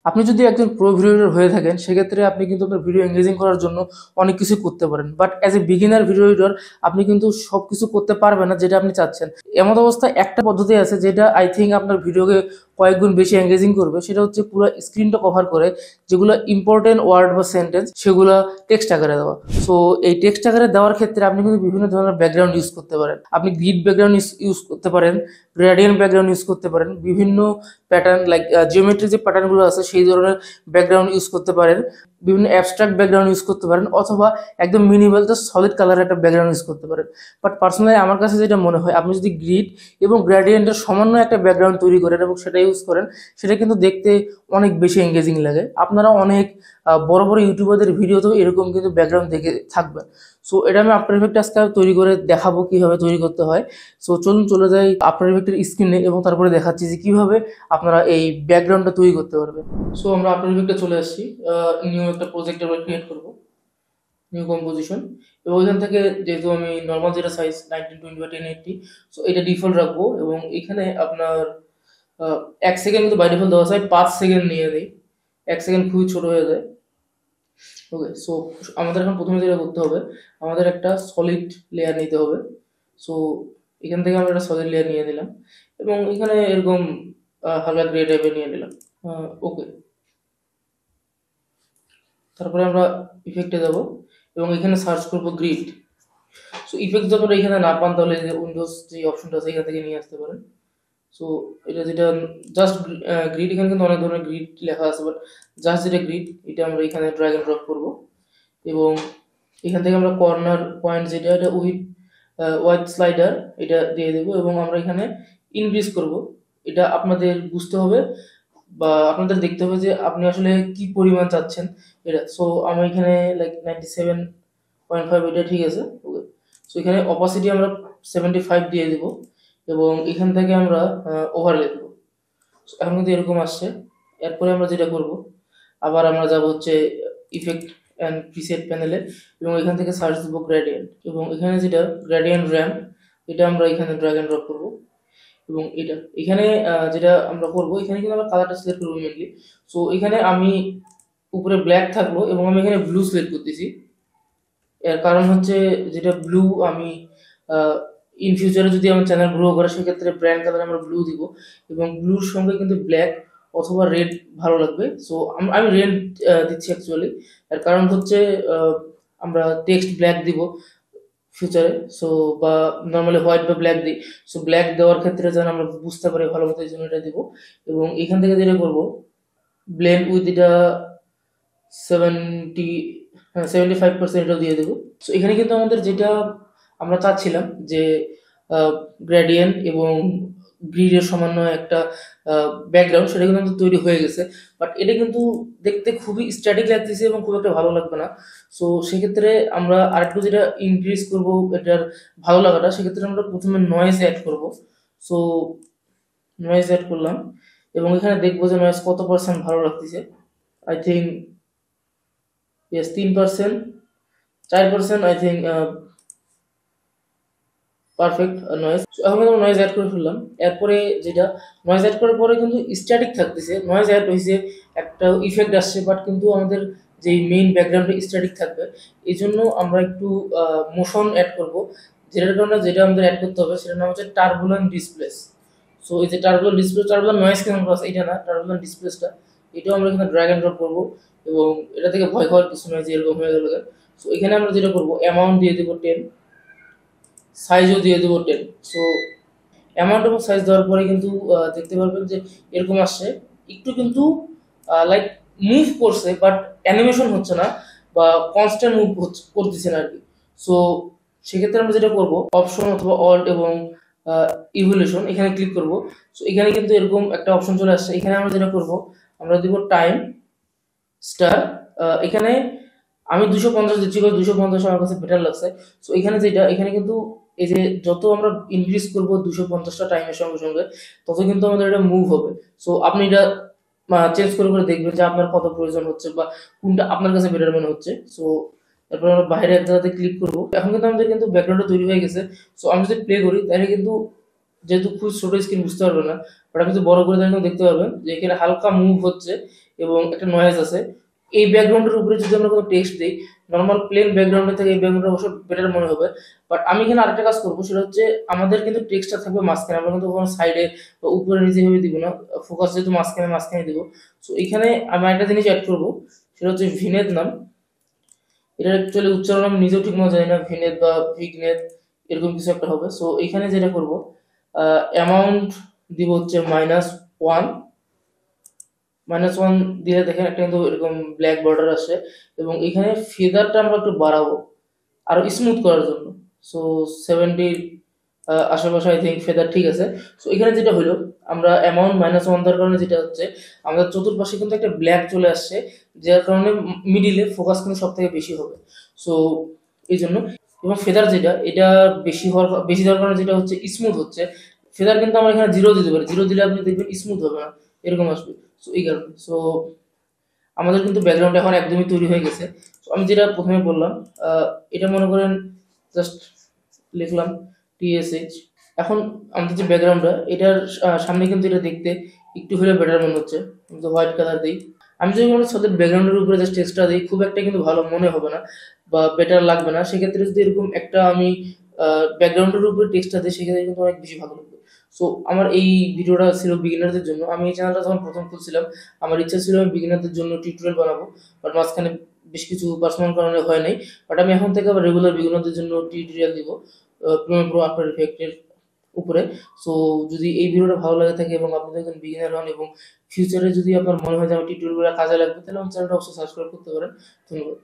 আপনি যদি একজন প্রো ভিডিও এডিটর হয়ে থাকেন সেক্ষেত্রে আপনি কিন্তু আপনার ভিডিও এঙ্গেজিং করার জন্য অনেক কিছু করতে পারেন, but as a beginner video editor আপনি কিন্তু সব কিছু করতে পারবেন না যেটা আপনি চাচ্ছেন। এমন অবস্থায় একটা পদ্ধতি আছে যেটা আই থিঙ্ক আপনার ভিডিওকে কয়েক গুণ বেশি এঙ্গেজিং করবে, সেটা হচ্ছে পুরো স্ক্রিনটা কভার করে যেগুলো ইম্পর্টেন্ট ওয়ার্ড বা সেন্টেন্স সেগুলো টেক্সট আকারে দেওয়া। সো এই টেক্সট আকারে দেওয়ার ক্ষেত্রে আপনি কিন্তু বিভিন্ন ধরনের ব্যাকগ্রাউন্ড ইউজ করতে পারেন। আপনি গ্রিড ব্যাকগ্রাউন্ড ইউজ করতে পারেন, গ্রেডিয়েন্ট ব্যাকগ্রাউন্ড ইউজ করতে পারেন, বিভিন্ন প্যাটার্ন লাইক জিওমেট্রিক যে প্যাটার্নগুলো আছে সেই ধরনের ব্যাকগ্রাউন্ড ইউজ করতে পারেন, বিভিন্ন অ্যাবস্ট্রাক্ট ব্যাকগ্রাউন্ড ইউজ করতে পারেন, অথবা একদম মিনিমাল জাস্ট সলিড কালারের একটা ব্যাকগ্রাউন্ড ইউজ করতে পারেন। বাট পার্সোনালি আমার কাছে যেটা মনে হয়, আপনি যদি গ্রিড এবং গ্রেডিয়েন্টের সমন্বয়ে একটা ব্যাকগ্রাউন্ড তৈরি করেন এবং সেটা ইউজ করেন, সেটা কিন্তু দেখতে অনেক বেশি এঙ্গেজিং লাগে। আপনারা অনেক বড় বড় ইউটিউবারদের ভিডিওতেও এরকম কিন্তু ব্যাকগ্রাউন্ড দেখে থাকবেন। সো এটা আমি আফটার ইফেক্ট আজকে তৈরি করে দেখাবো কিভাবে তৈরি করতে হয়। সো চলুন চলে যাই আফটার ইফেক্টের স্ক্রিনে এবং তারপরে দেখাচ্ছি যে কিভাবে আপনারা এই ব্যাকগ্রাউন্ডটা তৈরি করতে পারবেন। সো আমরা আফটার ইফেক্টে চলে আসছি, নিউ একটা প্রজেক্ট আমরা ক্রিয়েট করবো, নিউ কম্পোজিশন। এবং এখান থেকে যেহেতু আমি নর্মাল যেটা সাইজ 1920 by 1080, সো এটা ডিফল্ট রাখবো এবং এখানে আপনার 1 সেকেন্ড কিন্তু বাই ডিফল্ট দেওয়া যায়, 5 সেকেন্ড নিয়ে দিই, 1 সেকেন্ড খুবই ছোট হয়ে যায়। ওকে, সো আমাদের এখন প্রথমে যেটা করতে হবে, আমাদের একটা সলিড লেয়ার নিতে হবে। সো এখান থেকে আমরা একটা সলিড লেয়ার নিয়ে নিলাম এবং এখানে এরকম হালকা গ্রে টাইপের নিয়ে নিলাম। ওকে, তারপরে আমরা ইফেক্টে যাব এবং এখানে সার্চ করবো গ্রিড। সো ইফেক্ট যখন এখানে না পান তাহলে যে উইন্ডোজ যে অপশনটা আছে এখান থেকে নিয়ে আসতে পারেন। সো এটা যেটা জাস্ট গ্রিড, এখানে কিন্তু অনেক ধরনের গ্রিড লেখা আছে, বাট জাস্ট যেটা গ্রিড এটা আমরা এখানে ড্র্যাগ এন্ড ড্রপ করবো এবং এখান থেকে আমরা কর্নার পয়েন্ট যেটা এটা উইথ ওয়াইড স্লাইডার এটা দিয়ে দেবো এবং আমরা এখানে ইনক্রিজ করব। এটা আপনাদের বুঝতে হবে বা আপনাদের দেখতে হবে যে আপনি আসলে কি পরিমাণ চাচ্ছেন এটা। সো আমি এখানে লাইক 97.5, এটা ঠিক আছে। ওকে, সো এখানে অপাসিটি আমরা 75 দিয়ে দেবো এবং এখান থেকে আমরা ওভারলে দেবো। এখন কিন্তু এরকম আসছে। এরপরে আমরা যেটা করব, আবার আমরা যাব হচ্ছে ইফেক্ট অ্যান্ড প্রিসেট প্যানেলে এবং এখান থেকে সার্চ দেবো গ্রেডিয়েন্ট এবং এখানে যেটা গ্রেডিয়েন্ট র্যাম্প এটা আমরা এখানে ড্র্যাগ এন্ড ড্রপ করবো এবং এটা এখানে যেটা আমরা করবো, এখানে কিন্তু আমরা কালারটা সিলেক্ট করবো মেনলি। সো এখানে আমি উপরে ব্ল্যাক থাকলো এবং আমি এখানে ব্লু সিলেক্ট করতেছি। এর কারণ হচ্ছে যেটা ব্লু আমি ইন ফিউচারে যদি আমার চ্যানেল গ্রো করে সেক্ষেত্রে ব্র্যান্ড কালার আমরা ব্লু দিব এবং ব্লুর সঙ্গে কিন্তু ব্ল্যাক অথবা রেড ভালো লাগবে। সো আমি রেড দিচ্ছি অ্যাকচুয়ালি। এর কারণ হচ্ছে আমরা টেক্সট ব্ল্যাক দিব ফিউচারে, সো বা নর্মালি হোয়াইট বা ব্ল্যাক দিই। সো ব্ল্যাক দেওয়ার ক্ষেত্রে যেন আমরা বুঝতে পারি ভালো মতো, এই জন্য এটা দিব এবং এখান থেকে যেটা করবো ব্লেন্ড উইথ এটা 75% এটাও দিয়ে দেবো। সো এখানে কিন্তু আমাদের যেটা আমরা চাচ্ছিলাম যে গ্রেডিয়েন্ট এবং গ্রিডের সমন্বয়ে একটা ব্যাকগ্রাউন্ড, সেটা কিন্তু আমাদের তৈরি হয়ে গেছে। বাট এটা কিন্তু দেখতে খুবই স্ট্যাটিক লাগতেছে এবং খুব একটা ভালো লাগবে না। সো সেক্ষেত্রে আমরা আরেকটু যেটা ইনক্রিজ করবো এটার ভালো লাগাটা, সেক্ষেত্রে আমরা প্রথমে নয়েজ অ্যাড করব। সো নয়েজ অ্যাড করলাম এবং এখানে দেখবো যে নয়েজ কত পার্সেন্ট ভালো লাগতেছে। I think yes 3%, 4% I think perfect noise. এখন কিন্তু নয়েজ অ্যাড করে ফেললাম। এরপরে যেটা নয়েজ অ্যাড করার পরে কিন্তু স্ট্যাটিক থাকতেছে, নয়েজ অ্যাড হয়েছে, একটা ইফেক্ট আসছে, বাট কিন্তু আমাদের যে মেইন ব্যাকগ্রাউন্ডে স্ট্যাটিক থাকবে। এই জন্য আমরা একটু মোশন অ্যাড করব, যেটার কারণে যেটা আমাদের অ্যাড করতে হবে সেটার নাম হচ্ছে টার্বুলেন্ট ডিসপ্লেস। সো এই যে টার্বুলেন্ট ডিসপ্লে, টার্বুলেন্ট নয়েজ কেমন আছে এটা না, টার্বুলেন্ট ডিসপ্লেসটা এটাও আমরা এখানে ড্র্যাগ এন্ড ড্রপ করবো এবং এটা থেকে ভয় খাওয়ার কিছু নয় যে এরকম হয়ে গেল। সো এখানে আমরা যেটা করবো অ্যামাউন্ট দিয়ে দেবো 10, সাইজও দিয়ে দেবো 10। সো অ্যামাউন্ট এবং সাইজ দেওয়ার পরে কিন্তু দেখতে পারবেন যে এরকম আসছে, একটু কিন্তু লাইক মুভ করছে বাট অ্যানিমেশন হচ্ছে না বা কনস্ট্যান্ট মুভ করতেছে না আর কি। সো সেক্ষেত্রে আমরা যেটা করবো অপশন অথবা অল্ট এবং ইভলিউশন এখানে ক্লিক করব। সো এখানে কিন্তু এরকম একটা অপশন চলে আসছে। এখানে আমরা যেটা করব, আমরা দিব টাইম স্টার। এখানে আমি 250 দিচ্ছি, 250 আমার কাছে বেটার লাগছে। সো এখানে যেটা, এখানে কিন্তু এই যে যত আমরা ইনক্রিজ করবো 250টা টাইমের সঙ্গে সঙ্গে তত কিন্তু আমাদের এটা মুভ হবে। সো আপনি এটা চেঞ্জ করে করে দেখবেন যে আপনার কত প্রয়োজন হচ্ছে বা কোনটা আপনার কাছে বেটার মনে হচ্ছে। সো তারপর আমরা বাইরে এক জায়গাতে ক্লিক করবো। এখন কিন্তু আমাদের কিন্তু ব্যাকগ্রাউন্ডটা তৈরি হয়ে গেছে। সো আমি যদি প্লে করি তাহলে কিন্তু যেহেতু খুব ছোট স্ক্রিন বুঝতে পারবে না, বাট আপনি যদি বড় করে দেখতে পারবেন যে এখানে হালকা মুভ হচ্ছে এবং একটা নয়েজ আছে। এই ব্যাকগ্রাউন্ডের উপরে যদি আমরা কোনো টেক্সট দিই, নর্মাল প্লেন ব্যাকগ্রাউন্ডে থেকে এই ব্যাকগ্রাউন্ডটা অবশ্য বেটার মনে হবে। বাট আমি এখানে আরেকটা কাজ করবো, সেটা হচ্ছে আমাদের কিন্তু টেক্সটটা থাকবে মাঝখানে, আমরা কিন্তু কোনো সাইডে বা উপরে নিচে ভেবে দিব না, ফোকাস যেহেতু মাঝখানে মাঝখানে দিব। সো এখানে আমি একটা জিনিস অ্যাড করবো, সেটা হচ্ছে ভিনেদ নাম। এটা অ্যাকচুয়ালি উচ্চারণ আমি নিজেও ঠিক মতো জানি না, ভিনেদ বা ভিগনেদ এরকম কিছু একটা হবে। সো এখানে যেটা করব, অ্যামাউন্ট দিব হচ্ছে -1। -1 দিলে দেখেন একটা কিন্তু এরকম ব্ল্যাক বর্ডার আসে, এবং এখানে ফেদারটা আমরা একটু বাড়াবো আরো স্মুথ করার জন্য। সো 70 আশেপাশে আই থিঙ্ক ফেদার ঠিক আছে। সো এখানে যেটা হলো, আমরা অ্যামাউন্ট -1 দেওয়ার কারণে যেটা হচ্ছে, আমাদের চতুর্পাশে কিন্তু একটা ব্ল্যাক চলে আসছে, যার কারণে মিডিলে ফোকাস কিন্তু সব থেকে বেশি হবে। সো এই জন্য, এবং ফেদার যেটা, এটা বেশি দেওয়ার কারণে যেটা হচ্ছে স্মুথ হচ্ছে। ফেদার কিন্তু আমরা এখানে 0 দিতে পারি, 0 দিলে আপনি দেখবেন স্মুথ হবে না, এরকম আসবে। সো এই কারণে, সো আমাদের কিন্তু ব্যাকগ্রাউন্ড এখন একদমই তৈরি হয়ে গেছে। তো আমি যেটা প্রথমে বললাম, এটা মনে করেন জাস্ট লিখলাম TSH। এখন আমাদের যে ব্যাকগ্রাউন্ডটা, এটার সামনে কিন্তু এটা দেখতে একটু হলে বেটার মনে হচ্ছে, কিন্তু হোয়াইট কালার দিই। আমি যদি কোনো সাথে ব্যাকগ্রাউন্ডের উপরে জাস্ট টেক্সটটা দিই, খুব একটা কিন্তু ভালো মনে হবে না বা বেটার লাগবে না। সেক্ষেত্রে যদি এরকম একটা আমি ব্যাকগ্রাউন্ডের উপরে টেক্সটটা দিই, সেক্ষেত্রে কিন্তু অনেক বেশি ভালো লাগবে। সো আমার এই ভিডিওটা ছিল বিগিনারদের জন্য। আমি এই চ্যানেলটা যখন প্রথম খুলছিলাম, আমার ইচ্ছা ছিল আমি বিগিনারদের জন্য টিউটোরিয়াল বানাবো, বাট মাঝখানে বেশ কিছু পার্সোনাল কারণে হয় নাই। বাট আমি এখন থেকে আবার রেগুলার বিগিনারদের জন্য টিউটোরিয়াল দিব প্রিমিয়ার প্রো আফটার ইফেক্টের উপরে। সো যদি এই ভিডিওটা ভালো লাগে থাকে এবং আপনি একজন বিগিনার হন, এবং ফিউচারে যদি আপনার মনে হয় যে আমার টিউটোরিয়ালগুলো কাজে লাগবে, তাহলে আমার চ্যানেলটা অবশ্যই সাবস্ক্রাইব করতে পারেন। ধন্যবাদ।